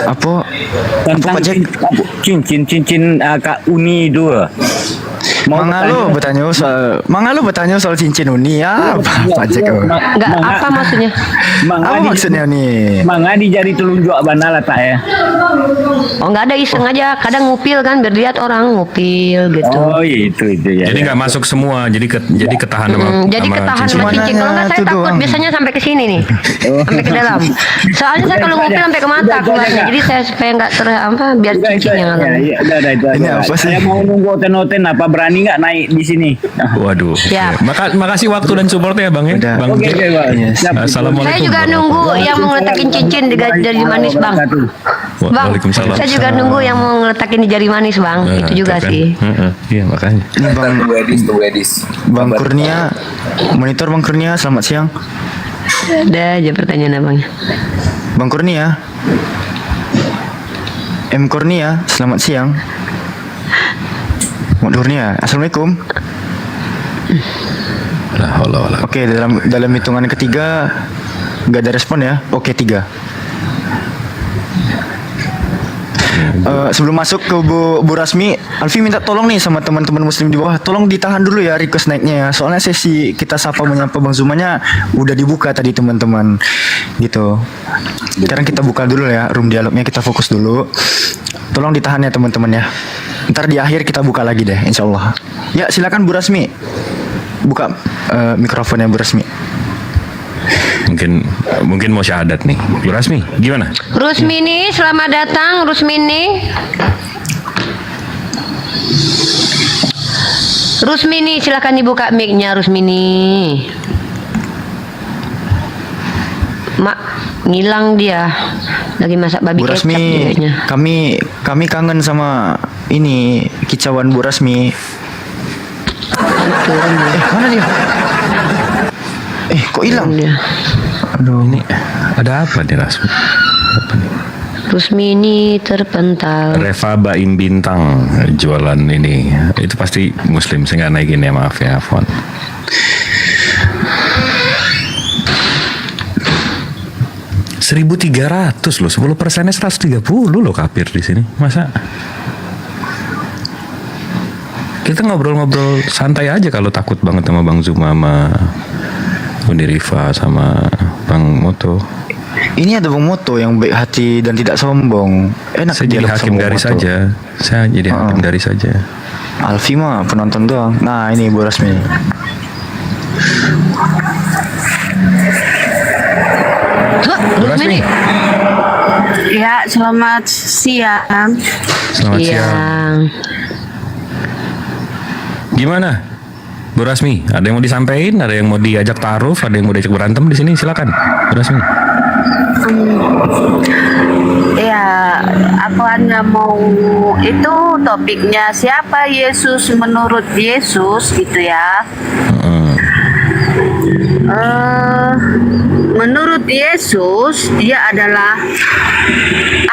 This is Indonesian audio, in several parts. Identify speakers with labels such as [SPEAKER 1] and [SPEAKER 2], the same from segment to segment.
[SPEAKER 1] Apa
[SPEAKER 2] Tentang
[SPEAKER 1] Pak Jack?
[SPEAKER 2] cincin Kak Uni dua.
[SPEAKER 1] Mangalo bertanya soal cincin Uni ya Pak Jack.
[SPEAKER 3] Enggak, apa maksudnya?
[SPEAKER 1] Apa maksudnya nih?
[SPEAKER 2] Mangga di jari telunjuk abana lah tak ya?
[SPEAKER 3] Oh, enggak ada, iseng aja. Kadang ngupil kan, biar lihat orang ngupil gitu.
[SPEAKER 2] Oh itu ya.
[SPEAKER 4] Jadi nggak masuk semua, jadi ketahan sama
[SPEAKER 3] Jadi ketahan
[SPEAKER 4] cincin.
[SPEAKER 3] sama cincin. Kalau nggak saya
[SPEAKER 1] Itu
[SPEAKER 3] takut
[SPEAKER 1] doang.
[SPEAKER 3] biasanya sampai ke sini nih, sampai ke dalam. Soalnya saya kalau ngupil sampai ke mata keluarnya. Jadi saya supaya nggak biar cincinnya ngalang.
[SPEAKER 2] Udah itu.
[SPEAKER 1] Ini apa sih?
[SPEAKER 2] Saya mau nunggu hotel apa berani nggak naik di sini?
[SPEAKER 4] Waduh.
[SPEAKER 3] Siap.
[SPEAKER 4] Makasih waktu dan supportnya Bang ya.
[SPEAKER 1] Udah.
[SPEAKER 4] Bang
[SPEAKER 2] Oke,
[SPEAKER 4] Jack.
[SPEAKER 2] Bang.
[SPEAKER 1] Yes.
[SPEAKER 2] Siap.
[SPEAKER 4] Assalamualaikum.
[SPEAKER 3] Saya juga nunggu yang mau ngeletakin cincin di jari manis, Bang. Bang,
[SPEAKER 4] Waalaikumsalam.
[SPEAKER 3] saya juga nunggu yang mau ngeletakin di jari manis, Bang. Itu juga
[SPEAKER 4] kan.
[SPEAKER 3] sih.
[SPEAKER 4] Iya makanya.
[SPEAKER 1] Ini
[SPEAKER 5] Tunggu Edis.
[SPEAKER 1] Bang Kurnia, monitor Bang Kurnia, selamat siang.
[SPEAKER 3] Ada aja pertanyaan abangnya.
[SPEAKER 1] Bang Kurnia, M Kurnia, selamat siang. Bang Kurnia, assalamualaikum.
[SPEAKER 4] Lah, Allah.
[SPEAKER 1] Oke, dalam hitungan ketiga nggak ada respon ya? Oke, 3. Sebelum masuk ke Bu Rasmi, Alfi minta tolong nih sama teman-teman muslim di bawah, tolong ditahan dulu ya request naiknya ya. Soalnya sesi kita sapa menyapa Bang Zumanya udah dibuka tadi teman-teman. Gitu. Sekarang kita buka dulu ya room dialognya, kita fokus dulu. Tolong ditahan ya teman-teman ya. Ntar di akhir kita buka lagi deh, insya Allah. Ya silakan Bu Rasmi, buka mikrofonnya Bu Rasmi.
[SPEAKER 4] Mungkin mau syahadat nih. Bu Rasmi, gimana?
[SPEAKER 3] Rusmini, selamat datang Rusmini. Rusmini, silakan dibuka mic-nya Rusmini. Mak, ngilang dia. Lagi masak babi
[SPEAKER 1] Bu
[SPEAKER 3] kecap
[SPEAKER 1] Rasmi,
[SPEAKER 3] kayaknya.
[SPEAKER 1] kami kangen sama ini kicauan Bu Rasmi. Mana dia? Kok hilang?
[SPEAKER 3] Dia.
[SPEAKER 1] Aduh,
[SPEAKER 4] Ini ada apa nih Rasmi? Apa nih?
[SPEAKER 3] Rusmini terpental.
[SPEAKER 4] Reva Baim Bintang jualan ini. Itu pasti muslim, saya nggak naikin ya, maaf ya, Fon. $1.300 loh, 10%-nya 130 loh kafir di sini. Masa? Kita ngobrol-ngobrol santai aja kalau takut banget sama Bang Zuma, sama Uni Rifa, sama Bang Moto.
[SPEAKER 1] ini ada Bang Moto yang baik hati dan tidak sombong. Enak
[SPEAKER 4] Saya jadi
[SPEAKER 1] dialog
[SPEAKER 4] hakim
[SPEAKER 1] sama Bang
[SPEAKER 4] garis
[SPEAKER 1] Moto.
[SPEAKER 4] saja. Saya jadi hakim garis saja.
[SPEAKER 1] Alfi mah penonton doang. Nah ini Bu Rasmi.
[SPEAKER 3] Rusmini.
[SPEAKER 6] Ya, selamat siang.
[SPEAKER 4] Selamat siang.
[SPEAKER 3] Yang
[SPEAKER 4] Gimana? Bu Rasmi, ada yang mau disampaikan, ada yang mau diajak taruh, ada yang mau diajak berantem di sini, silakan. Bu Rasmi.
[SPEAKER 6] Ya, aku hanya mau itu topiknya siapa Yesus menurut Yesus gitu ya. Menurut Yesus, dia adalah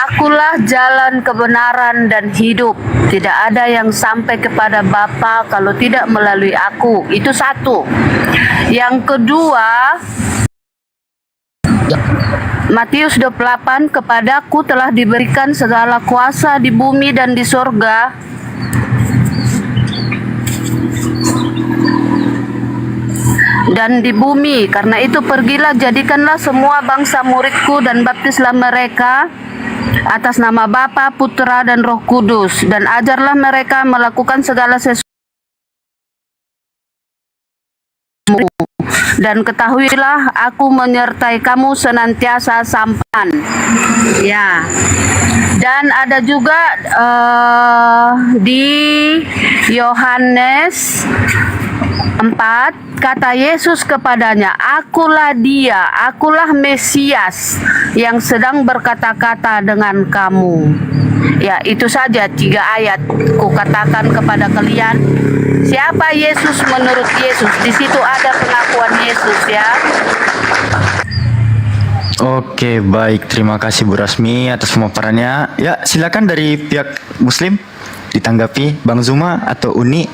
[SPEAKER 6] akulah jalan kebenaran dan hidup. Tidak ada yang sampai kepada Bapa kalau tidak melalui aku. Itu satu. Yang kedua, Matius 28, kepadaku telah diberikan segala kuasa di bumi dan di sorga. Dan di bumi, karena itu pergilah jadikanlah semua bangsa muridku dan baptislah mereka atas nama Bapa, Putra dan Roh Kudus, dan ajarlah mereka melakukan segala sesuatu, dan ketahuilah aku menyertai kamu senantiasa sampai. Ya. Dan ada juga di Yohanes 4, kata Yesus kepadanya, akulah dia, akulah Mesias yang sedang berkata-kata dengan kamu. Ya, itu saja 3 ayat kukatakan kepada kalian. Siapa Yesus menurut Yesus? Di situ ada pengakuan Yesus ya.
[SPEAKER 1] Oke, baik. Terima kasih Bu Rasmi atas pemaparannya. Ya, silakan dari pihak Muslim ditanggapi Bang Zuma atau Uni.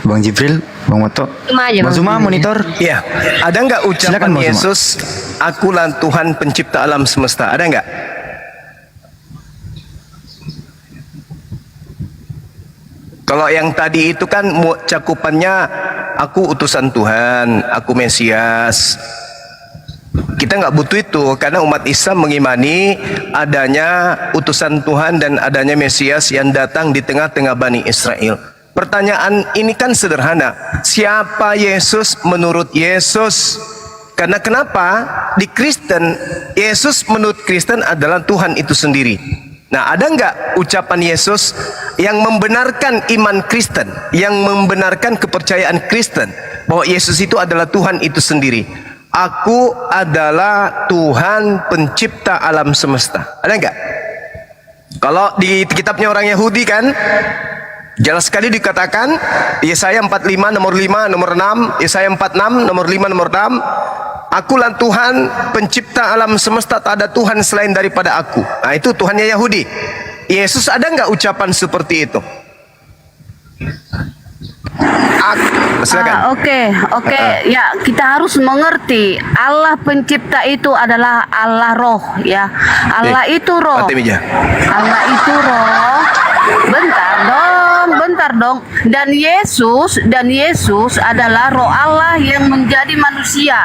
[SPEAKER 1] Bang Jibril, Bang Moto.
[SPEAKER 3] Cuma aja,
[SPEAKER 1] Bang
[SPEAKER 3] Bang.
[SPEAKER 1] Zuma monitor.
[SPEAKER 5] Ya, ada nggak ucapan
[SPEAKER 1] Silakan, Bang Zuma.
[SPEAKER 5] Yesus, akulah Tuhan pencipta alam semesta? Ada nggak? Kalau yang tadi itu kan cakupannya aku utusan Tuhan, aku Mesias. Kita nggak butuh itu karena umat Islam mengimani adanya utusan Tuhan dan adanya Mesias yang datang di tengah-tengah Bani Israel. Pertanyaan ini kan sederhana. Siapa Yesus menurut Yesus? Karena kenapa? Di Kristen, Yesus menurut Kristen adalah Tuhan itu sendiri. Nah, ada nggak ucapan Yesus yang membenarkan iman Kristen, yang membenarkan kepercayaan Kristen bahwa Yesus itu adalah Tuhan itu sendiri? Aku adalah Tuhan pencipta alam semesta. Ada nggak? Kalau di kitabnya orang Yahudi kan jelas sekali dikatakan, Yesaya 45 nomor 5 nomor 6, Yesaya 46 nomor 5 nomor 6, akulah Tuhan pencipta alam semesta, tak ada Tuhan selain daripada aku. Nah, itu Tuhannya Yahudi. Yesus ada nggak ucapan seperti itu? Silakan.
[SPEAKER 6] Oke. Ya, kita harus mengerti Allah pencipta itu adalah Allah roh, ya. Allah itu roh.
[SPEAKER 5] Mati meja.
[SPEAKER 6] Allah itu roh. Bentar dong. Dan Yesus adalah roh Allah yang menjadi manusia.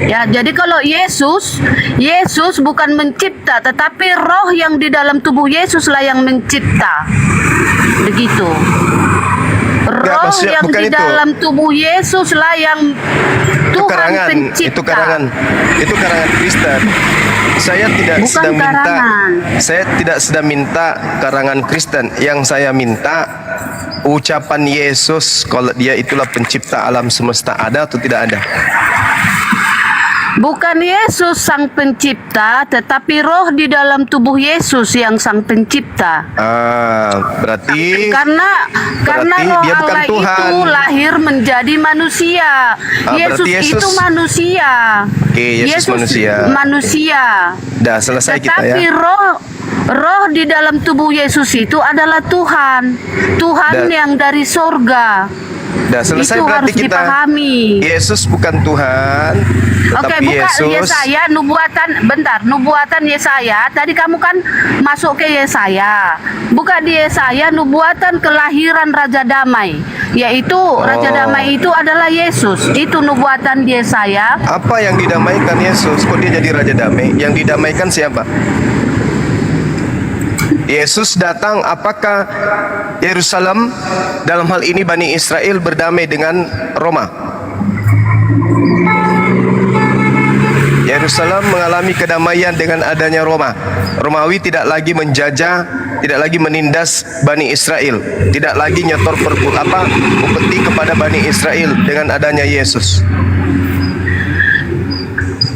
[SPEAKER 6] Ya, jadi kalau Yesus bukan mencipta, tetapi roh yang di dalam tubuh Yesuslah yang mencipta. Begitu. Roh
[SPEAKER 5] maksudnya
[SPEAKER 6] yang
[SPEAKER 5] bukan
[SPEAKER 6] di
[SPEAKER 5] itu.
[SPEAKER 6] dalam tubuh Yesuslah yang Tuhan pencipta.
[SPEAKER 5] Itu karangan Kristen. Saya tidak
[SPEAKER 6] Bukan
[SPEAKER 5] sedang
[SPEAKER 6] karangan.
[SPEAKER 5] minta. Saya tidak sedang minta karangan Kristen. Yang saya minta ucapan Yesus kalau dia itulah pencipta alam semesta, ada atau tidak ada?
[SPEAKER 6] Bukan Yesus sang pencipta, tetapi roh di dalam tubuh Yesus yang sang pencipta.
[SPEAKER 5] Berarti
[SPEAKER 6] Karena roh
[SPEAKER 5] dia bukan
[SPEAKER 6] Allah
[SPEAKER 5] Tuhan.
[SPEAKER 6] itu lahir menjadi manusia.
[SPEAKER 5] Berarti Yesus-
[SPEAKER 6] itu manusia.
[SPEAKER 5] Oke, Yesus manusia. Dah selesai kita ya.
[SPEAKER 6] Tetapi roh di dalam tubuh Yesus itu adalah Tuhan
[SPEAKER 5] Dan-
[SPEAKER 6] yang dari sorga.
[SPEAKER 5] Dah selesai
[SPEAKER 6] Itu
[SPEAKER 5] berarti
[SPEAKER 6] harus
[SPEAKER 5] kita.
[SPEAKER 6] dipahami.
[SPEAKER 5] Yesus bukan Tuhan,
[SPEAKER 6] Oke,
[SPEAKER 5] tetapi
[SPEAKER 6] buka
[SPEAKER 5] Yesus.
[SPEAKER 6] Yesaya, nubuatan Yesaya. Tadi kamu kan masuk ke Yesaya. Buka di Yesaya, nubuatan kelahiran Raja Damai, yaitu Raja Damai itu adalah Yesus. Itu nubuatan di Yesaya.
[SPEAKER 5] Apa yang didamaikan Yesus? Kok dia jadi Raja Damai? Yang didamaikan siapa? Yesus datang, apakah Yerusalem dalam hal ini Bani Israel berdamai dengan Roma? Yerusalem mengalami kedamaian dengan adanya Roma. Romawi tidak lagi menjajah, tidak lagi menindas Bani Israel, tidak lagi nyetor upeti kepada Bani Israel dengan adanya Yesus.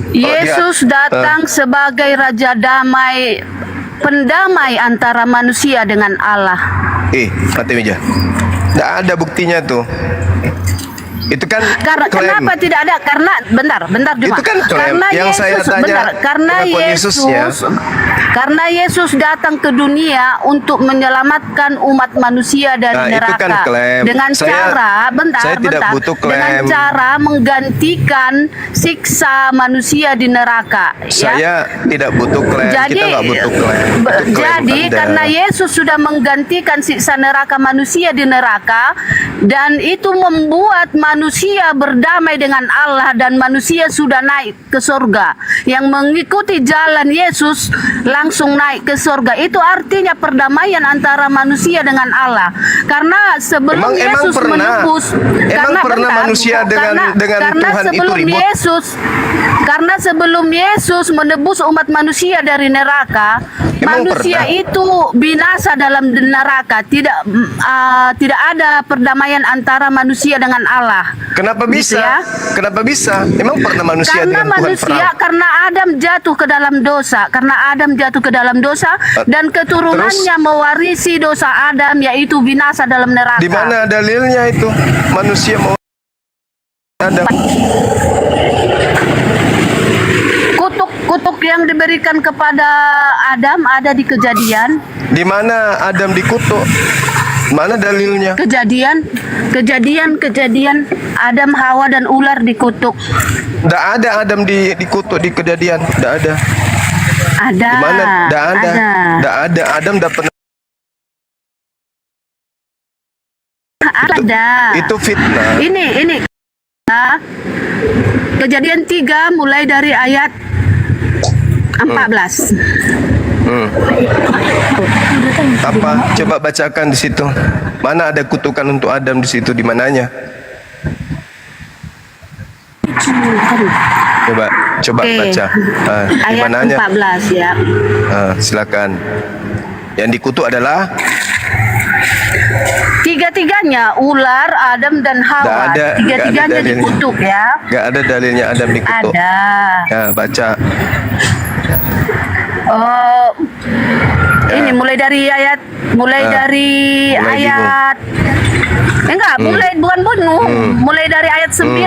[SPEAKER 6] Yesus datang sebagai Raja Damai, pendamai antara manusia dengan Allah.
[SPEAKER 5] Mati meja. Tidak ada buktinya tuh. Itu kan klaim.
[SPEAKER 6] Kenapa tidak ada? Karena bentar Juma.
[SPEAKER 5] Itu kan klaim.
[SPEAKER 6] Karena
[SPEAKER 5] Yang saya tanya,
[SPEAKER 6] karena
[SPEAKER 5] pengakuan Yesusnya.
[SPEAKER 6] karena Yesus datang ke dunia untuk menyelamatkan umat manusia dari
[SPEAKER 5] Nah, itu
[SPEAKER 6] neraka.
[SPEAKER 5] kan klaim.
[SPEAKER 6] Dengan
[SPEAKER 5] Saya tidak butuh klaim.
[SPEAKER 6] Dengan cara menggantikan siksa manusia di neraka.
[SPEAKER 5] Saya tidak butuh klaim. Kita nggak butuh klaim. Itu klaim
[SPEAKER 6] Jadi
[SPEAKER 5] Anda.
[SPEAKER 6] karena Yesus sudah menggantikan siksa neraka manusia di neraka, dan itu membuat manusia berdamai dengan Allah, dan manusia sudah naik ke surga. Yang mengikuti jalan Yesus langsung naik ke surga. Itu artinya perdamaian antara manusia dengan Allah. Karena sebelum Yesus menebus,
[SPEAKER 5] manusia dengan Tuhan itu ribut?
[SPEAKER 6] Karena sebelum Yesus menebus umat manusia dari neraka, manusia itu binasa dalam neraka. Tidak ada perdamaian antara manusia dengan Allah.
[SPEAKER 5] Kenapa
[SPEAKER 6] Gitu
[SPEAKER 5] bisa?
[SPEAKER 6] ya.
[SPEAKER 5] Kenapa bisa? Emang pernah manusia
[SPEAKER 6] Karena
[SPEAKER 5] dengan Tuhan
[SPEAKER 6] manusia,
[SPEAKER 5] perang?
[SPEAKER 6] karena Adam jatuh ke dalam dosa. Karena Adam jatuh ke dalam dosa, dan keturunannya mewarisi dosa Adam, yaitu binasa dalam neraka.
[SPEAKER 5] Di mana dalilnya itu? Manusia mau ada.
[SPEAKER 6] Kutuk yang diberikan kepada Adam ada di Kejadian.
[SPEAKER 5] Di mana Adam dikutuk? Mana dalilnya?
[SPEAKER 6] Kejadian Adam, Hawa dan ular dikutuk.
[SPEAKER 5] Tidak ada Adam dikutuk di Kejadian. Tidak ada.
[SPEAKER 6] Ada.
[SPEAKER 5] Di mana? Tidak ada. Tidak ada. Adam tidak pernah.
[SPEAKER 6] Ada.
[SPEAKER 5] Itu fitnah.
[SPEAKER 6] Ini. Kejadian 3 mulai dari ayat 14.
[SPEAKER 5] Apa? Coba bacakan di situ. Mana ada kutukan untuk Adam di situ? Di mananya? Coba
[SPEAKER 6] Oke.
[SPEAKER 5] baca. Di
[SPEAKER 6] Ayat
[SPEAKER 5] mananya?
[SPEAKER 6] 14 ya.
[SPEAKER 5] Silakan. Yang dikutuk adalah
[SPEAKER 6] Tiga-tiganya ular, Adam dan Hawa.
[SPEAKER 5] Nggak ada
[SPEAKER 6] Tiga-tiganya
[SPEAKER 5] dalilnya.
[SPEAKER 6] dikutuk ya.
[SPEAKER 5] Gak ada dalilnya Adam dikutuk.
[SPEAKER 6] Ada.
[SPEAKER 5] Ya, baca.
[SPEAKER 6] Oh,
[SPEAKER 5] Ya.
[SPEAKER 6] ini mulai dari ayat
[SPEAKER 5] mulai
[SPEAKER 6] ayat mulai bukan bunuh, mulai dari ayat 9,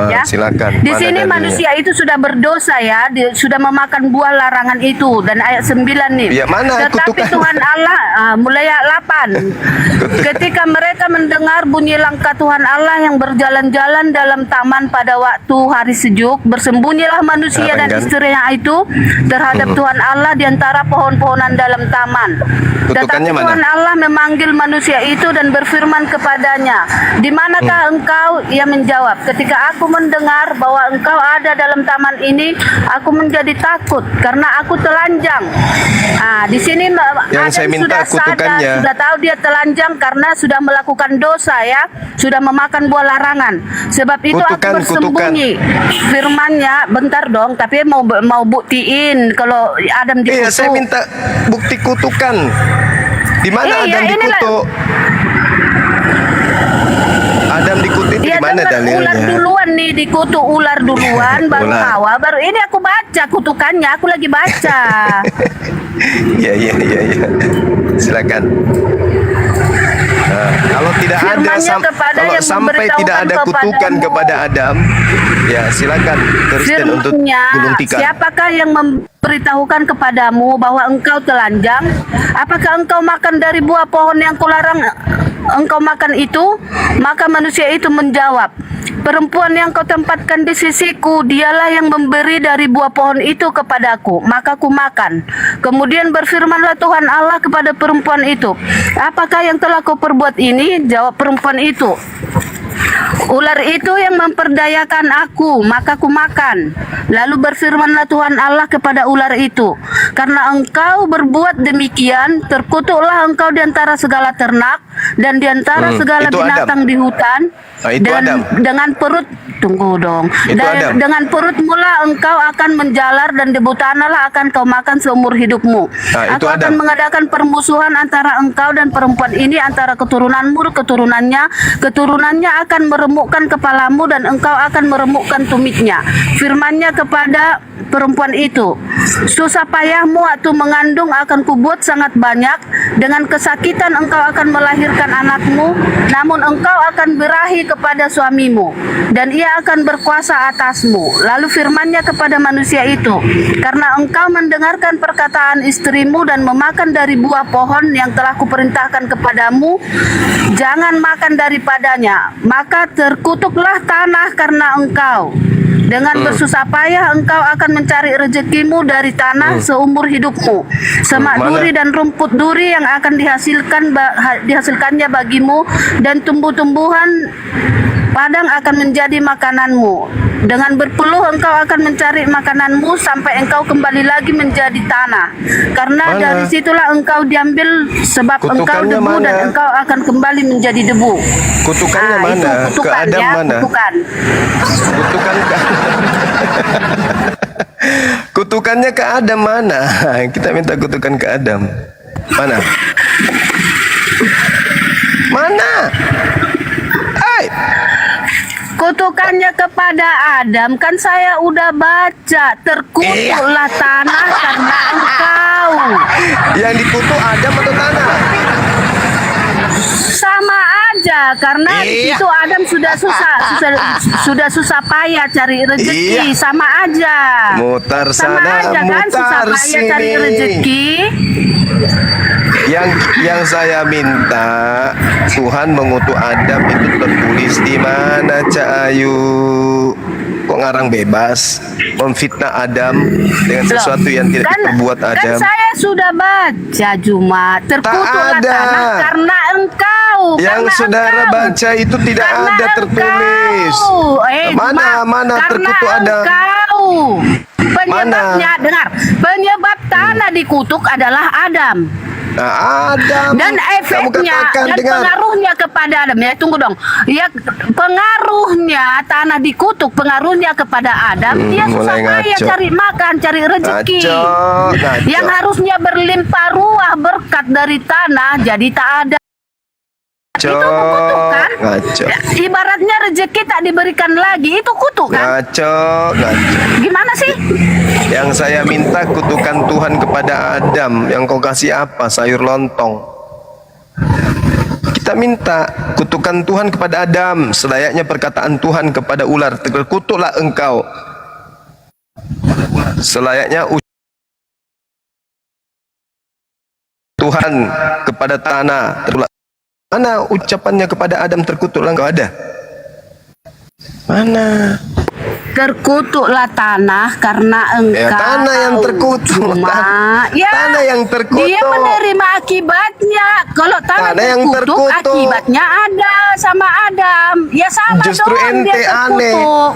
[SPEAKER 6] ya.
[SPEAKER 5] Silakan.
[SPEAKER 6] Di
[SPEAKER 5] Mana
[SPEAKER 6] sini
[SPEAKER 5] dalilnya?
[SPEAKER 6] manusia itu sudah berdosa ya, sudah memakan buah larangan itu dan ayat 9 nih.
[SPEAKER 5] Ya, mana
[SPEAKER 6] Tetapi
[SPEAKER 5] kutukan?
[SPEAKER 6] Tuhan Allah mulai ayat 8. Ketika mereka mendengar bunyi langkah Tuhan Allah yang berjalan-jalan dalam taman pada waktu hari sejuk, bersembunyilah manusia dan
[SPEAKER 5] Kan?
[SPEAKER 6] istrinya itu terhadap Tuhan Allah di antara pohon-pohonan dalam taman. Tetapi
[SPEAKER 5] Kutukannya mana?
[SPEAKER 6] Tuhan Allah memanggil manusia itu dan berfirman kepadanya, "Di manakah engkau?" Ia menjawab, "Ketika aku mendengar bahwa engkau ada dalam taman ini, aku menjadi takut karena aku telanjang." Di sini
[SPEAKER 5] Yang saya
[SPEAKER 6] Adam
[SPEAKER 5] minta
[SPEAKER 6] sudah sadar,
[SPEAKER 5] kutukannya.
[SPEAKER 6] sudah tahu dia telanjang karena sudah melakukan dosa ya, sudah memakan buah larangan. Sebab itu
[SPEAKER 5] Kutukan,
[SPEAKER 6] aku bersembunyi. Firman-Nya, bentar dong, tapi mau buktiin kalau Adam dikutuk.
[SPEAKER 5] Iya, saya minta bukti kutukan. Di mana
[SPEAKER 6] Iya,
[SPEAKER 5] Adam
[SPEAKER 6] inilah.
[SPEAKER 5] dikutuk? Adam dikutuk di
[SPEAKER 6] Dia
[SPEAKER 5] mana
[SPEAKER 6] dengar ular
[SPEAKER 5] dalilnya?
[SPEAKER 6] duluan nih, dikutuk ular duluan, baru
[SPEAKER 5] Ular.
[SPEAKER 6] Hawa, baru ini aku baca kutukannya, aku lagi baca.
[SPEAKER 5] Iya. Silakan. Kalau tidak ada
[SPEAKER 6] Firman-Nya kepada
[SPEAKER 5] kalau
[SPEAKER 6] yang
[SPEAKER 5] sampai tidak ada
[SPEAKER 6] memberitahukan
[SPEAKER 5] kutukan
[SPEAKER 6] kepadamu.
[SPEAKER 5] kepada Adam, ya silakan teruskan untuk
[SPEAKER 6] Firman-Nya,
[SPEAKER 5] gulung tikar.
[SPEAKER 6] siapakah yang memberitahukan kepadamu bahwa engkau telanjang? Apakah engkau makan dari buah pohon yang kularang engkau makan itu? Maka manusia itu menjawab, "Perempuan yang kau tempatkan di sisiku, dialah yang memberi dari buah pohon itu kepadaku, maka ku makan." Kemudian berfirmanlah Tuhan Allah kepada perempuan itu, "Apakah yang telah kau perbuat ini?" Jawab perempuan itu, "Ular itu yang memperdayakan aku, maka ku makan." Lalu berfirmanlah Tuhan Allah kepada ular itu, "Karena engkau berbuat demikian, terkutuklah engkau di antara segala ternak dan di antara segala
[SPEAKER 5] itu
[SPEAKER 6] binatang di hutan.
[SPEAKER 5] Itu
[SPEAKER 6] Dan
[SPEAKER 5] Adam.
[SPEAKER 6] dengan perut, tunggu dong.
[SPEAKER 5] Itu Adam.
[SPEAKER 6] Dengan perut mula engkau akan menjalar dan debu tanahlah akan kau makan seumur hidupmu.
[SPEAKER 5] Itu
[SPEAKER 6] Aku akan
[SPEAKER 5] Adam.
[SPEAKER 6] mengadakan permusuhan antara engkau dan perempuan ini, antara keturunanmu dan keturunannya akan meremukkan kepalamu dan engkau akan meremukkan tumitnya." Firman-Nya kepada perempuan itu, "Susah payahmu waktu mengandung akan kubuat sangat banyak, dengan kesakitan engkau akan melahirkan anakmu, namun engkau akan berahi kepada suamimu dan ia akan berkuasa atasmu." Lalu firman-Nya kepada manusia itu, "Karena engkau mendengarkan perkataan istrimu dan memakan dari buah pohon yang telah kuperintahkan kepadamu, jangan makan daripadanya, maka terkutuklah tanah karena engkau. Dengan bersusah payah engkau akan mencari rezekimu dari tanah seumur hidupmu. Semak
[SPEAKER 5] Mana?
[SPEAKER 6] duri dan rumput duri yang akan dihasilkannya bagimu, dan tumbuh-tumbuhan padang akan menjadi makananmu. Dengan berpeluh engkau akan mencari makananmu sampai engkau kembali lagi menjadi tanah. Karena
[SPEAKER 5] Mana?
[SPEAKER 6] dari situlah engkau diambil, sebab engkau
[SPEAKER 5] Kutukannya
[SPEAKER 6] debu dan
[SPEAKER 5] mana?
[SPEAKER 6] engkau akan kembali menjadi debu."
[SPEAKER 5] Kutukannya
[SPEAKER 6] Itu
[SPEAKER 5] mana? Ke
[SPEAKER 6] kutukan
[SPEAKER 5] Adam
[SPEAKER 6] ya,
[SPEAKER 5] mana?
[SPEAKER 6] kutukan.
[SPEAKER 5] Kutukan ke Kutukannya ke Adam mana? Kita minta kutukan ke Adam. Mana? Mana? Hai.
[SPEAKER 6] Kutukannya kepada Adam kan saya udah baca, terkutuklah tanah karena engkau.
[SPEAKER 5] Yang dikutuk Adam atau tanah?
[SPEAKER 6] Sama aja karena
[SPEAKER 5] Iya.
[SPEAKER 6] itu Adam sudah susah payah cari rezeki,
[SPEAKER 5] Iya.
[SPEAKER 6] sama aja.
[SPEAKER 5] Mutar
[SPEAKER 6] Sama
[SPEAKER 5] sana,
[SPEAKER 6] aja kan susah
[SPEAKER 5] mutar
[SPEAKER 6] payah cari
[SPEAKER 5] sini.
[SPEAKER 6] rezeki.
[SPEAKER 5] Yang saya minta Tuhan mengutuk Adam itu tertulis di mana, Cak Ayu? Kok ngarang bebas memfitnah Adam dengan
[SPEAKER 6] Loh,
[SPEAKER 5] sesuatu yang tidak diperbuat
[SPEAKER 6] Kan
[SPEAKER 5] Adam?
[SPEAKER 6] saya sudah baca Juma, terkutuklah
[SPEAKER 5] ada.
[SPEAKER 6] tanah karena engkau.
[SPEAKER 5] Yang
[SPEAKER 6] karena
[SPEAKER 5] saudara
[SPEAKER 6] engkau.
[SPEAKER 5] baca itu tidak
[SPEAKER 6] Karena
[SPEAKER 5] ada tertulis.
[SPEAKER 6] Mana
[SPEAKER 5] Mana terkutuk ada?
[SPEAKER 6] Engkau. Penyebabnya, dengar, penyebab tanah dikutuk adalah Adam.
[SPEAKER 5] Nah, Adam.
[SPEAKER 6] Dan
[SPEAKER 5] Kamu
[SPEAKER 6] efeknya
[SPEAKER 5] katakan
[SPEAKER 6] dan
[SPEAKER 5] dengan
[SPEAKER 6] pengaruhnya kepada Adam, ya tunggu dong, ya pengaruhnya tanah dikutuk, pengaruhnya kepada Adam, dia susah
[SPEAKER 5] mulai
[SPEAKER 6] payah
[SPEAKER 5] ngaco.
[SPEAKER 6] cari makan, cari rezeki.
[SPEAKER 5] Ngaco.
[SPEAKER 6] Yang harusnya berlimpah ruah berkat dari tanah jadi tak ada. Itu kutuk kan?
[SPEAKER 5] Ngaco.
[SPEAKER 6] Ya, ibaratnya rezeki tak diberikan lagi, itu kutuk kan?
[SPEAKER 5] Ngaco.
[SPEAKER 6] Gimana sih?
[SPEAKER 5] Yang saya minta kutukan Tuhan kepada Adam. Yang kau kasih apa? Sayur lontong. Kita minta kutukan Tuhan kepada Adam. Selayaknya perkataan Tuhan kepada ular. Terkutuklah engkau. Selayaknya Tuhan kepada tanah. Mana ucapannya kepada Adam, terkutuklah engkau, ada? Mana?
[SPEAKER 6] Terkutuklah tanah karena engkau.
[SPEAKER 5] Ya, tanah yang terkutuk.
[SPEAKER 6] Ya,
[SPEAKER 5] Tanah yang terkutuk.
[SPEAKER 6] Dia menerima akibatnya. Kalau tanah
[SPEAKER 5] Tanah yang
[SPEAKER 6] terkutuk,
[SPEAKER 5] terkutuk.
[SPEAKER 6] akibatnya ada sama Adam. Ya sama
[SPEAKER 5] Justru
[SPEAKER 6] doang dia
[SPEAKER 5] ente aneh.
[SPEAKER 6] terkutuk.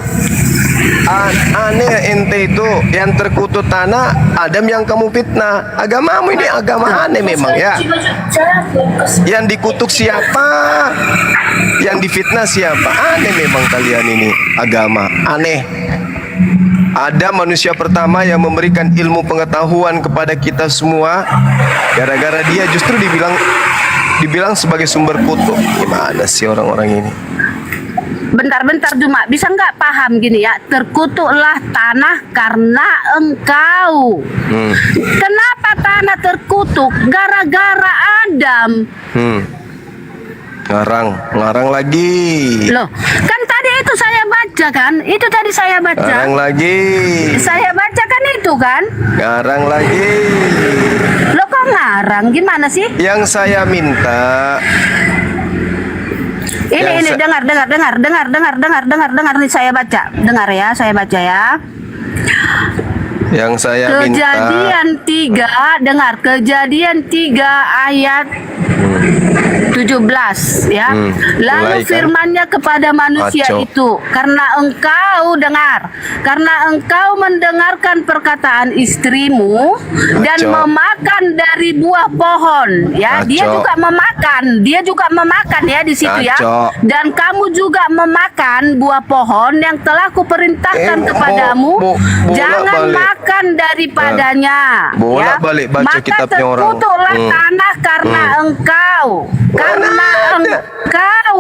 [SPEAKER 5] Aneh ente itu yang terkutuk tanah, Adam yang kamu fitnah. Agamamu ini agama aneh memang ya. Yang dikutuk siapa? Yang difitnah siapa? Aneh memang kalian ini agama aneh. Ada manusia pertama yang memberikan ilmu pengetahuan kepada kita semua. Gara-gara dia justru dibilang sebagai sumber kutuk. Gimana sih orang-orang ini?
[SPEAKER 6] Bentar-bentar Juma, bisa nggak paham gini ya? Terkutuklah tanah karena engkau. Kenapa tanah terkutuk? Gara-gara Adam.
[SPEAKER 5] Ngarang lagi.
[SPEAKER 6] Loh, kan tadi itu saya baca kan? Itu tadi saya baca.
[SPEAKER 5] Ngarang lagi.
[SPEAKER 6] Saya baca kan itu kan?
[SPEAKER 5] Ngarang lagi.
[SPEAKER 6] Lo kok ngarang? Gimana sih?
[SPEAKER 5] Yang saya minta
[SPEAKER 6] Ini
[SPEAKER 5] Yang
[SPEAKER 6] dengar nih saya baca. Dengar ya, saya baca ya.
[SPEAKER 5] Yang saya minta
[SPEAKER 6] Kejadian 3, dengar, Kejadian 3 ayat 17 ya. Lalu
[SPEAKER 5] mulai, kan?
[SPEAKER 6] firman-Nya kepada manusia
[SPEAKER 5] Kacau.
[SPEAKER 6] itu, karena engkau mendengarkan perkataan istrimu dan
[SPEAKER 5] Kacau.
[SPEAKER 6] memakan dari buah pohon ya. Dia juga memakan ya di situ ya.
[SPEAKER 5] Kacau.
[SPEAKER 6] Dan kamu juga memakan buah pohon yang telah kuperintahkan kepadamu. Jangan makan daripadanya. ya.
[SPEAKER 5] bolak-balik baca
[SPEAKER 6] Maka
[SPEAKER 5] kitabnya orang.
[SPEAKER 6] terkutuklah tanah karena engkau. Karena engkau.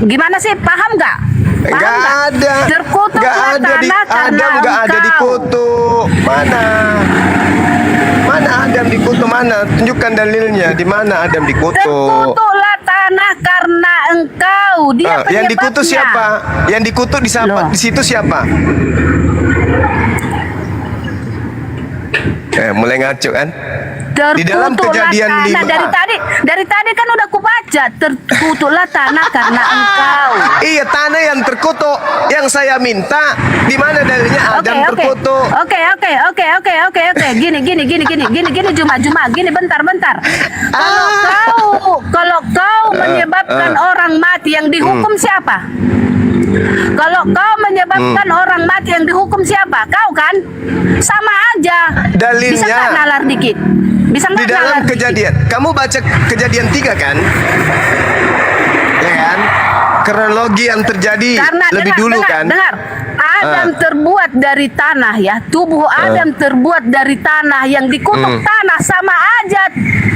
[SPEAKER 6] Gimana sih? Paham nggak?
[SPEAKER 5] Enggak ada.
[SPEAKER 6] Terkutuklah
[SPEAKER 5] Nggak ada di
[SPEAKER 6] tanah karena
[SPEAKER 5] Adam, enggak ada
[SPEAKER 6] engkau.
[SPEAKER 5] dikutuk. Mana? Mana Adam dikutuk? Mana? Tunjukkan dalilnya. Di mana Adam dikutuk?
[SPEAKER 6] Terkutuklah tanah karena engkau. Dia
[SPEAKER 5] Yang dikutuk
[SPEAKER 6] penyebabnya.
[SPEAKER 5] siapa? Yang dikutuk
[SPEAKER 6] Loh.
[SPEAKER 5] di situ siapa? Mulai ngaco kan? Di dalam
[SPEAKER 6] Terkutuklah
[SPEAKER 5] Kejadian
[SPEAKER 6] tanah.
[SPEAKER 5] 5.
[SPEAKER 6] Dari tadi kan udah kubaca. Terkutuklah tanah karena engkau.
[SPEAKER 5] Iya, tanah yang terkutuk. Yang saya minta, di mana dalilnya Adam terkutuk?
[SPEAKER 6] Oke. Gini, Juma, gini, bentar. Kalau kau menyebabkan orang mati, yang dihukum siapa? Kalau kau menyebabkan orang mati, yang dihukum siapa? Kau kan? Sama aja.
[SPEAKER 5] Dalilnya-
[SPEAKER 6] Bisa nggak nalar dikit? Bisa
[SPEAKER 5] Di
[SPEAKER 6] nggak
[SPEAKER 5] dalam
[SPEAKER 6] nalar dikit?
[SPEAKER 5] Kejadian, kamu baca Kejadian 3 kan? Ya kan? Kronologi yang terjadi
[SPEAKER 6] Karena
[SPEAKER 5] lebih dulu kan?
[SPEAKER 6] dengar. Adam terbuat dari tanah ya. Tubuh Adam terbuat dari tanah, yang dikutuk tanah, sama aja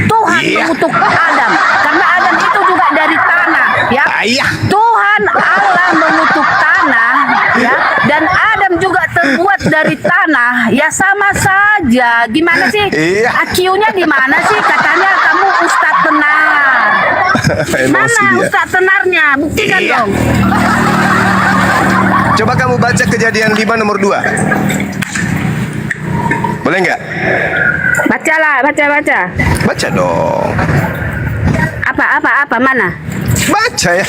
[SPEAKER 6] Tuhan
[SPEAKER 5] Iya.
[SPEAKER 6] mengutuk Adam. Karena Adam itu juga dari tanah ya.
[SPEAKER 5] Iya.
[SPEAKER 6] Tuhan Allah mengutuk tanah ya, dan Adam juga terbuat dari tanah ya, sama saja. Gimana sih?
[SPEAKER 5] Iya.
[SPEAKER 6] IQ-nya di mana sih? Katanya kamu ustadz benar.
[SPEAKER 5] Emosi
[SPEAKER 6] Mana
[SPEAKER 5] dia.
[SPEAKER 6] Ustaz tenarnya? Buktikan dong.
[SPEAKER 5] Coba kamu baca Kejadian 5 nomor 2. Boleh nggak?
[SPEAKER 6] Bacalah, baca.
[SPEAKER 5] Baca dong.
[SPEAKER 6] Apa? Mana?
[SPEAKER 5] Baca ya.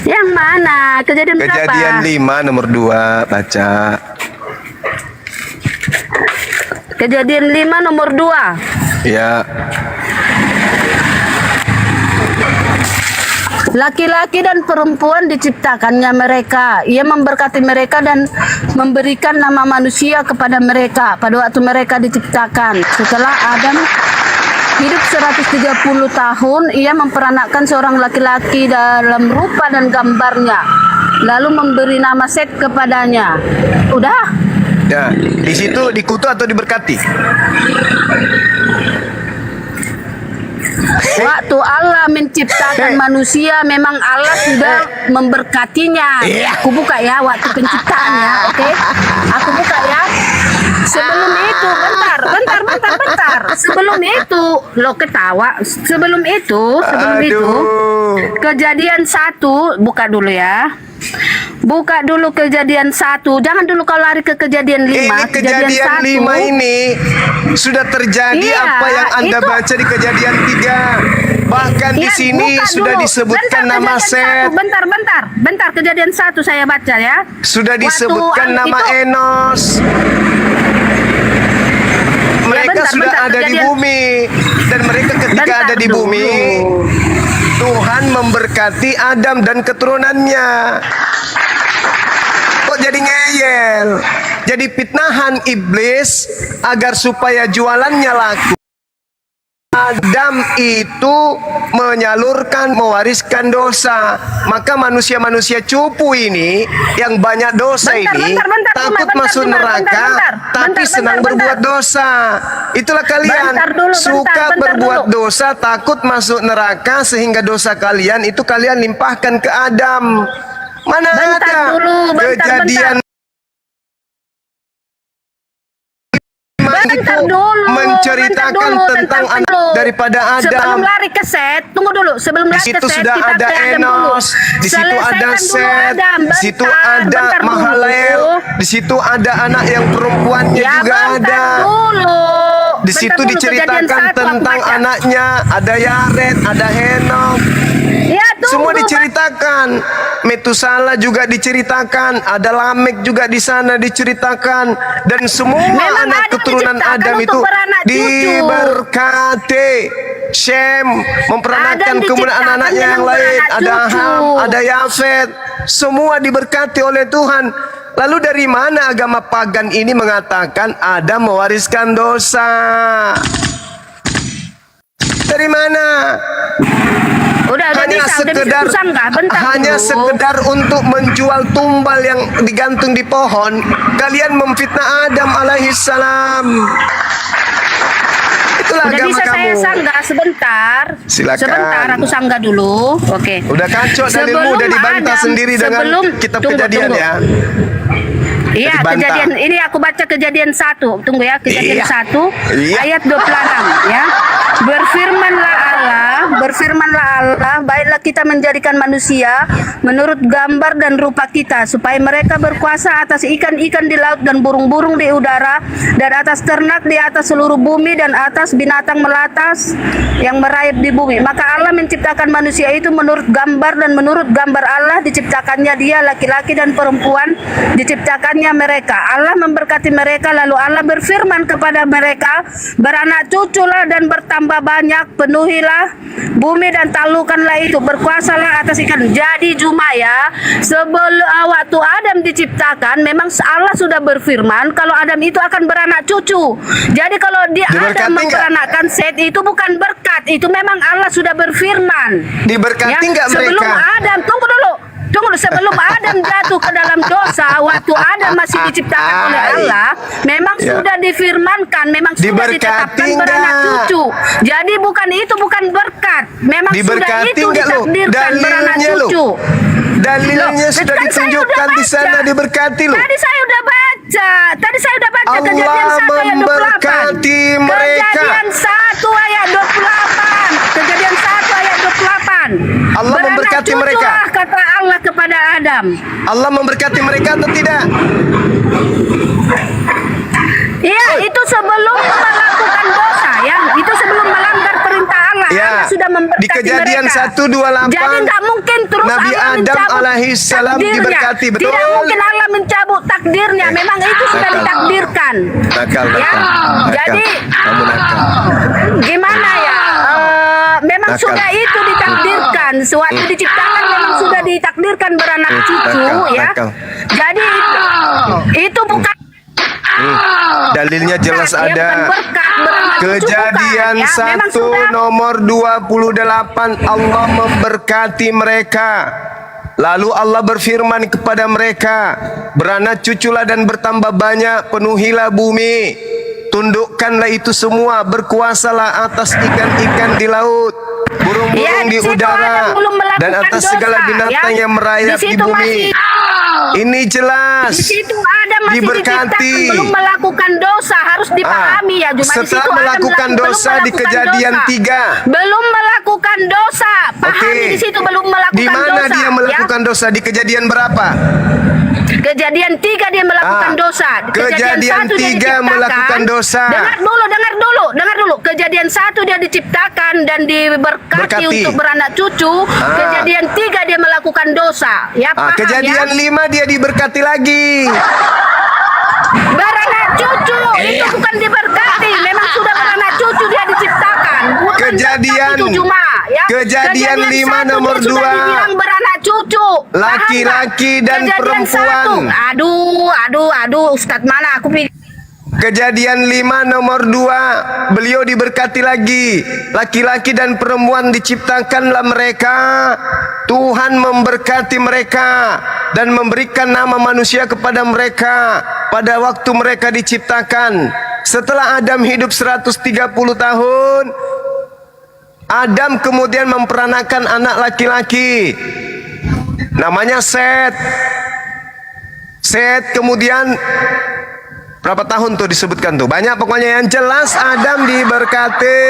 [SPEAKER 6] Yang mana? Kejadian berapa?
[SPEAKER 5] Kejadian 5 nomor 2. Baca.
[SPEAKER 6] Kejadian 5 nomor 2.
[SPEAKER 5] Ya.
[SPEAKER 6] Laki-laki dan perempuan diciptakannya mereka. Ia memberkati mereka dan memberikan nama manusia kepada mereka pada waktu mereka diciptakan. Setelah Adam hidup 130 tahun, ia memperanakkan seorang laki-laki dalam rupa dan gambarnya. Lalu memberi nama Set kepadanya. Udah?
[SPEAKER 5] Ya, di situ dikutuk atau diberkati?
[SPEAKER 6] Waktu Allah menciptakan manusia, memang Allah sudah memberkatinya. Aku buka ya waktu penciptaan ya, oke? Aku buka ya. Sebelum itu, bentar. Sebelum itu, lo ketawa. Sebelum itu, Kejadian 1, buka dulu ya. Buka dulu Kejadian 1. Jangan dulu kau lari ke Kejadian 5.
[SPEAKER 5] Ini Kejadian 5 ini sudah terjadi
[SPEAKER 6] Iya,
[SPEAKER 5] apa yang Anda
[SPEAKER 6] itu.
[SPEAKER 5] baca di Kejadian 3. Bahkan di
[SPEAKER 6] Ya,
[SPEAKER 5] sini
[SPEAKER 6] buka
[SPEAKER 5] sudah
[SPEAKER 6] dulu.
[SPEAKER 5] disebutkan
[SPEAKER 6] Bentar,
[SPEAKER 5] nama
[SPEAKER 6] Kejadian
[SPEAKER 5] Set.
[SPEAKER 6] 1. Bentar. Kejadian 1 saya baca ya.
[SPEAKER 5] Sudah
[SPEAKER 6] Waktu
[SPEAKER 5] disebutkan nama
[SPEAKER 6] itu-
[SPEAKER 5] Enos. Mereka
[SPEAKER 6] bentar,
[SPEAKER 5] sudah
[SPEAKER 6] bentar,
[SPEAKER 5] ada di
[SPEAKER 6] Kejadian-
[SPEAKER 5] bumi. Dan mereka ketika
[SPEAKER 6] Bentar
[SPEAKER 5] ada di
[SPEAKER 6] dulu.
[SPEAKER 5] bumi, Tuhan memberkati Adam dan keturunannya. Kok jadi ngeyel? Jadi fitnahan iblis agar supaya jualannya laku. Adam itu mewariskan dosa. Maka manusia-manusia cupu ini yang banyak dosa ini takut masuk neraka tapi senang berbuat dosa. Itulah kalian
[SPEAKER 6] Bentar dulu,
[SPEAKER 5] suka
[SPEAKER 6] bentar
[SPEAKER 5] berbuat
[SPEAKER 6] dulu.
[SPEAKER 5] dosa, takut masuk neraka sehingga dosa kalian itu kalian limpahkan ke Adam. Mana
[SPEAKER 6] Bentar
[SPEAKER 5] ada
[SPEAKER 6] dulu,
[SPEAKER 5] kejadian
[SPEAKER 6] Bentar dulu,
[SPEAKER 5] menceritakan
[SPEAKER 6] bentar dulu,
[SPEAKER 5] tentang
[SPEAKER 6] bentar
[SPEAKER 5] anak
[SPEAKER 6] dulu.
[SPEAKER 5] daripada
[SPEAKER 6] Sebelum
[SPEAKER 5] Adam.
[SPEAKER 6] lari ke Set, tunggu dulu. Sebelum
[SPEAKER 5] Di
[SPEAKER 6] lari ke
[SPEAKER 5] situ
[SPEAKER 6] Set,
[SPEAKER 5] sudah
[SPEAKER 6] kita
[SPEAKER 5] ada
[SPEAKER 6] ke Adam dulu.
[SPEAKER 5] Enos, di situ ada
[SPEAKER 6] Selesaikan dulu
[SPEAKER 5] Set,
[SPEAKER 6] Adam.
[SPEAKER 5] di situ
[SPEAKER 6] Bentar,
[SPEAKER 5] ada
[SPEAKER 6] bentar dulu.
[SPEAKER 5] Mahalalel, di situ ada anak yang perempuannya
[SPEAKER 6] Ya,
[SPEAKER 5] juga
[SPEAKER 6] bentar
[SPEAKER 5] ada.
[SPEAKER 6] dulu.
[SPEAKER 5] Di
[SPEAKER 6] Bentar
[SPEAKER 5] situ
[SPEAKER 6] dulu, Kejadian
[SPEAKER 5] diceritakan
[SPEAKER 6] 1 aku
[SPEAKER 5] tentang
[SPEAKER 6] baca.
[SPEAKER 5] anaknya, ada Yared, ada Henok.
[SPEAKER 6] Ya, tunggu.
[SPEAKER 5] Semua diceritakan. Metusala juga diceritakan, ada Lamek juga di sana diceritakan, dan semua
[SPEAKER 6] Memang
[SPEAKER 5] anak
[SPEAKER 6] Adam
[SPEAKER 5] keturunan
[SPEAKER 6] diciptakan
[SPEAKER 5] Adam
[SPEAKER 6] untuk
[SPEAKER 5] itu
[SPEAKER 6] beranak cucu.
[SPEAKER 5] diberkati. Shem memperanakan
[SPEAKER 6] Adam
[SPEAKER 5] kemudian
[SPEAKER 6] diciptakan
[SPEAKER 5] anak-anaknya yang
[SPEAKER 6] memang
[SPEAKER 5] lain,
[SPEAKER 6] beranak
[SPEAKER 5] ada
[SPEAKER 6] cucu.
[SPEAKER 5] Ham, ada Yafet, semua diberkati oleh Tuhan. Lalu dari mana agama pagan ini mengatakan Adam mewariskan dosa? Dari mana?
[SPEAKER 6] Udah
[SPEAKER 5] Hanya
[SPEAKER 6] bisa,
[SPEAKER 5] sekedar
[SPEAKER 6] susah nggak? Bentar
[SPEAKER 5] hanya
[SPEAKER 6] dulu.
[SPEAKER 5] sekedar untuk menjual tumbal yang digantung di pohon. Kalian memfitnah Adam alaihissalam. Itulah
[SPEAKER 6] Udah
[SPEAKER 5] agama
[SPEAKER 6] bisa
[SPEAKER 5] kamu.
[SPEAKER 6] saya sanggah sebentar.
[SPEAKER 5] Silakan.
[SPEAKER 6] Sebentar aku sanggah dulu. Oke.
[SPEAKER 5] Udah kacau dalilmu,
[SPEAKER 6] Sebelum
[SPEAKER 5] udah dibantah
[SPEAKER 6] Adam-
[SPEAKER 5] sendiri dengan kitab
[SPEAKER 6] tunggu,
[SPEAKER 5] Kejadian
[SPEAKER 6] tunggu.
[SPEAKER 5] ya.
[SPEAKER 6] Iya,
[SPEAKER 5] Dibantah.
[SPEAKER 6] Kejadian ini aku baca Kejadian 1. Tunggu ya, Kejadian
[SPEAKER 5] Iya.
[SPEAKER 6] 1
[SPEAKER 5] Iya.
[SPEAKER 6] ayat 26 ya. Berfirmanlah Allah, baiklah kita menjadikan manusia menurut gambar dan rupa kita supaya mereka berkuasa atas ikan-ikan di laut dan burung-burung di udara dan atas ternak di atas seluruh bumi dan atas binatang melatas yang merayap di bumi. Maka Allah menciptakan manusia itu menurut gambar dan menurut gambar Allah diciptakannya dia, laki-laki dan perempuan diciptakannya mereka. Allah memberkati mereka, lalu Allah berfirman kepada mereka, beranak cuculah dan bertambah banyak, penuhilah bumi dan taklukkanlah itu, berkuasalah atas ikan. Jadi Juma ya, sebelum waktu Adam diciptakan memang Allah sudah berfirman kalau Adam itu akan beranak cucu. Jadi kalau
[SPEAKER 5] Diberkati
[SPEAKER 6] Adam
[SPEAKER 5] nggak?
[SPEAKER 6] memperanakkan Set itu bukan berkat, itu memang Allah sudah berfirman.
[SPEAKER 5] Diberkati nggak
[SPEAKER 6] Sebelum
[SPEAKER 5] mereka?
[SPEAKER 6] Adam, tunggu dulu, sebelum Adam jatuh ke dalam dosa, waktu Adam masih diciptakan oleh Allah, memang
[SPEAKER 5] Ya.
[SPEAKER 6] sudah difirmankan, memang sudah
[SPEAKER 5] Diberkati
[SPEAKER 6] ditetapkan beranak
[SPEAKER 5] nggak?
[SPEAKER 6] cucu. Jadi bukan berkat, memang sudah
[SPEAKER 5] Diberkati
[SPEAKER 6] itu
[SPEAKER 5] nggak lu?
[SPEAKER 6] ditakdirkan beranak
[SPEAKER 5] Dalilnya lu?
[SPEAKER 6] cucu.
[SPEAKER 5] Dalilnya
[SPEAKER 6] Loh,
[SPEAKER 5] sudah
[SPEAKER 6] kan saya
[SPEAKER 5] ditunjukkan
[SPEAKER 6] udah
[SPEAKER 5] di sana
[SPEAKER 6] baca.
[SPEAKER 5] diberkati loh.
[SPEAKER 6] Tadi saya udah baca
[SPEAKER 5] Allah
[SPEAKER 6] Kejadian 1 ayat 28.
[SPEAKER 5] memberkati mereka.
[SPEAKER 6] Kejadian 1 ayat 28. Kejadian 1 ayat 28
[SPEAKER 5] memberkati
[SPEAKER 6] cuculah
[SPEAKER 5] mereka.
[SPEAKER 6] kata Allah kepada Adam.
[SPEAKER 5] Allah memberkati mereka atau tidak?
[SPEAKER 6] Iya, itu sebelum melakukan dosa ya. Itu sebelum melanggar perintah Allah.
[SPEAKER 5] Ya.
[SPEAKER 6] Allah sudah memberkati
[SPEAKER 5] Di Kejadian
[SPEAKER 6] mereka.
[SPEAKER 5] 1:28,
[SPEAKER 6] Jadi nggak mungkin terus
[SPEAKER 5] Nabi
[SPEAKER 6] Allah
[SPEAKER 5] Adam
[SPEAKER 6] mencabut
[SPEAKER 5] alaihissalam
[SPEAKER 6] takdirnya.
[SPEAKER 5] diberkati, betul?
[SPEAKER 6] Tidak mungkin Allah mencabut takdirnya. Memang itu sudah
[SPEAKER 5] Nakal.
[SPEAKER 6] ditakdirkan.
[SPEAKER 5] Nakal,
[SPEAKER 6] Ya.
[SPEAKER 5] nakal.
[SPEAKER 6] Jadi
[SPEAKER 5] Kamu nakal.
[SPEAKER 6] gimana ya? Memang
[SPEAKER 5] Nakal.
[SPEAKER 6] sudah itu ditakdirkan. Sewaktu diciptakan memang sudah ditakdirkan beranak cucu
[SPEAKER 5] nakal,
[SPEAKER 6] ya.
[SPEAKER 5] nakal.
[SPEAKER 6] Jadi itu bukan
[SPEAKER 5] Dalilnya jelas
[SPEAKER 6] berkat, ya,
[SPEAKER 5] ada.
[SPEAKER 6] bukan berkat, beranak cucu
[SPEAKER 5] Kejadian
[SPEAKER 6] bukan, ya. Memang
[SPEAKER 5] 1
[SPEAKER 6] sudah
[SPEAKER 5] nomor 28, Allah memberkati mereka. Lalu Allah berfirman kepada mereka, beranak cuculah dan bertambah banyak, penuhilah bumi, tundukkanlah itu semua, berkuasalah atas ikan-ikan di laut, burung-burung
[SPEAKER 6] Ya,
[SPEAKER 5] di
[SPEAKER 6] di situ
[SPEAKER 5] udara,
[SPEAKER 6] Adam belum melakukan
[SPEAKER 5] dan atas
[SPEAKER 6] dosa,
[SPEAKER 5] segala binatang
[SPEAKER 6] ya.
[SPEAKER 5] yang merayap
[SPEAKER 6] Di
[SPEAKER 5] di
[SPEAKER 6] situ
[SPEAKER 5] bumi. Ini jelas
[SPEAKER 6] di situ Adam masih
[SPEAKER 5] diberkati.
[SPEAKER 6] diciptakan belum melakukan dosa, harus dipahami ya. Cuma di situ
[SPEAKER 5] Setelah
[SPEAKER 6] Adam
[SPEAKER 5] melakukan
[SPEAKER 6] belum
[SPEAKER 5] dosa di
[SPEAKER 6] melakukan
[SPEAKER 5] Kejadian
[SPEAKER 6] dosa.
[SPEAKER 5] 3.
[SPEAKER 6] Belum melakukan dosa. Pahami
[SPEAKER 5] Oke.
[SPEAKER 6] di situ belum melakukan
[SPEAKER 5] Di mana
[SPEAKER 6] dosa.
[SPEAKER 5] dia melakukan dosa? Di Kejadian berapa?
[SPEAKER 6] Kejadian 3 dia melakukan dosa.
[SPEAKER 5] Kejadian
[SPEAKER 6] 1 dia
[SPEAKER 5] 3
[SPEAKER 6] diciptakan.
[SPEAKER 5] melakukan dosa.
[SPEAKER 6] Dengar dulu. Kejadian 1 dia diciptakan dan diberkati
[SPEAKER 5] Berkati.
[SPEAKER 6] untuk beranak cucu. Kejadian 3 dia melakukan dosa. Ya, paham
[SPEAKER 5] Kejadian
[SPEAKER 6] ya?
[SPEAKER 5] 5 dia diberkati lagi.
[SPEAKER 6] Beranak cucu itu bukan diberkati, memang sudah beranak cucu dia diciptakan. Bukan
[SPEAKER 5] Kejadian-
[SPEAKER 6] berkat itu cuma, ya.
[SPEAKER 5] Kejadian 5
[SPEAKER 6] 1
[SPEAKER 5] nomor
[SPEAKER 6] dia sudah
[SPEAKER 5] 2.
[SPEAKER 6] dibilang beranak cucu. Paham
[SPEAKER 5] Laki-laki
[SPEAKER 6] nggak?
[SPEAKER 5] dan
[SPEAKER 6] Kejadian
[SPEAKER 5] perempuan.
[SPEAKER 6] 1. Aduh, Ustadz mana aku pilih.
[SPEAKER 5] Kejadian 5 nomor 2, beliau diberkati lagi. Laki-laki dan perempuan diciptakanlah mereka. Tuhan memberkati mereka dan memberikan nama manusia kepada mereka pada waktu mereka diciptakan. Setelah Adam hidup 130 tahun, Adam kemudian memperanakan anak laki-laki. Namanya Set. Set kemudian berapa tahun tuh disebutkan tuh? Banyak pokoknya, yang jelas Adam diberkati.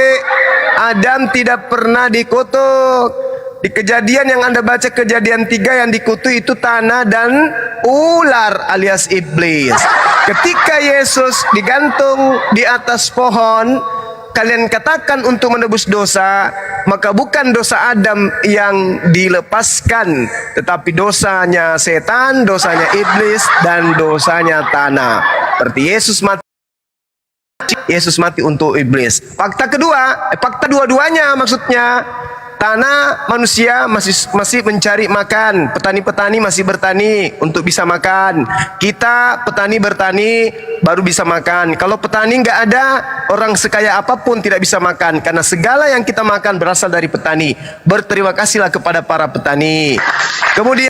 [SPEAKER 5] Adam tidak pernah dikutuk. Di Kejadian yang Anda baca, Kejadian 3, yang dikutuk itu tanah dan ular alias iblis. Ketika Yesus digantung di atas pohon, kalian katakan untuk menebus dosa, maka bukan dosa Adam yang dilepaskan, tetapi dosanya setan, dosanya iblis, dan dosanya tanah. Berarti Yesus mati untuk iblis. Fakta kedua, fakta dua-duanya maksudnya, tanah manusia masih mencari makan. Petani-petani masih bertani untuk bisa makan. Kita petani bertani baru bisa makan. Kalau petani nggak ada, orang sekaya apapun tidak bisa makan. Karena segala yang kita makan berasal dari petani. Berterima kasihlah kepada para petani. Kemudian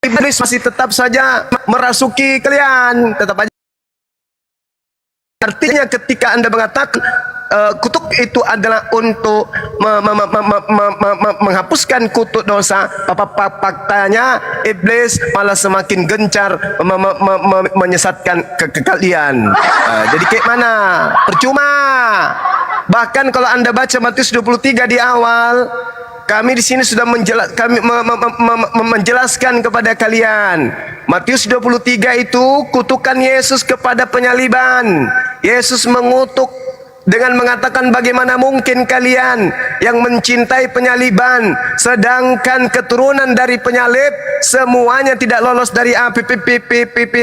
[SPEAKER 5] iblis masih tetap saja merasuki kalian. Tetap aja. Artinya ketika Anda mengatakan kutuk itu adalah untuk menghapuskan kutuk dosa, faktanya iblis malah semakin gencar menyesatkan ke kalian. Jadi kayak mana? Percuma. Bahkan kalau Anda baca Matius 23 di awal, kami di sini sudah menjelaskan kepada kalian. Matius 23 itu kutukan Yesus kepada penyaliban. Yesus mengutuk dengan mengatakan, bagaimana mungkin kalian yang mencintai penyaliban, sedangkan keturunan dari penyalib semuanya tidak lolos dari api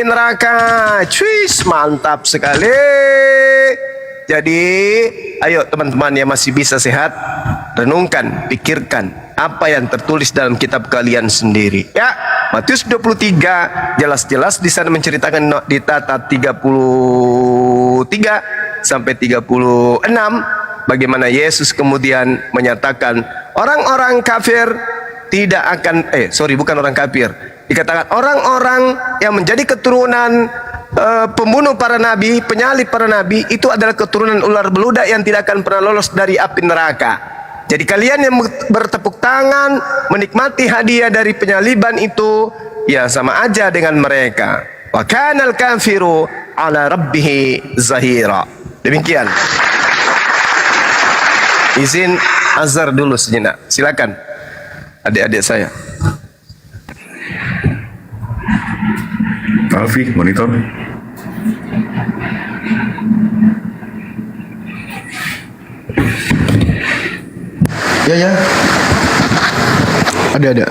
[SPEAKER 5] neraka. Cuis, mantap sekali. Jadi, ayo teman-teman yang masih bisa sehat, renungkan, pikirkan apa yang tertulis dalam kitab kalian sendiri. Ya, Matius 23 jelas-jelas di sana menceritakan di tata 33 sampai 36 bagaimana Yesus kemudian menyatakan orang-orang kafir tidak akan bukan orang kafir. Dikatakan orang-orang yang menjadi keturunan pembunuh para nabi, penyalib para nabi, itu adalah keturunan ular beludak yang tidak akan pernah lolos dari api neraka. Jadi kalian yang bertepuk tangan menikmati hadiah dari penyaliban itu, ya sama aja dengan mereka. Wa kanal kafiru ala rabbih zahira. Demikian. Izin azar dulu sejenak. Silakan adik-adik saya.
[SPEAKER 7] Alfi, monitor.
[SPEAKER 1] Ya. Ada.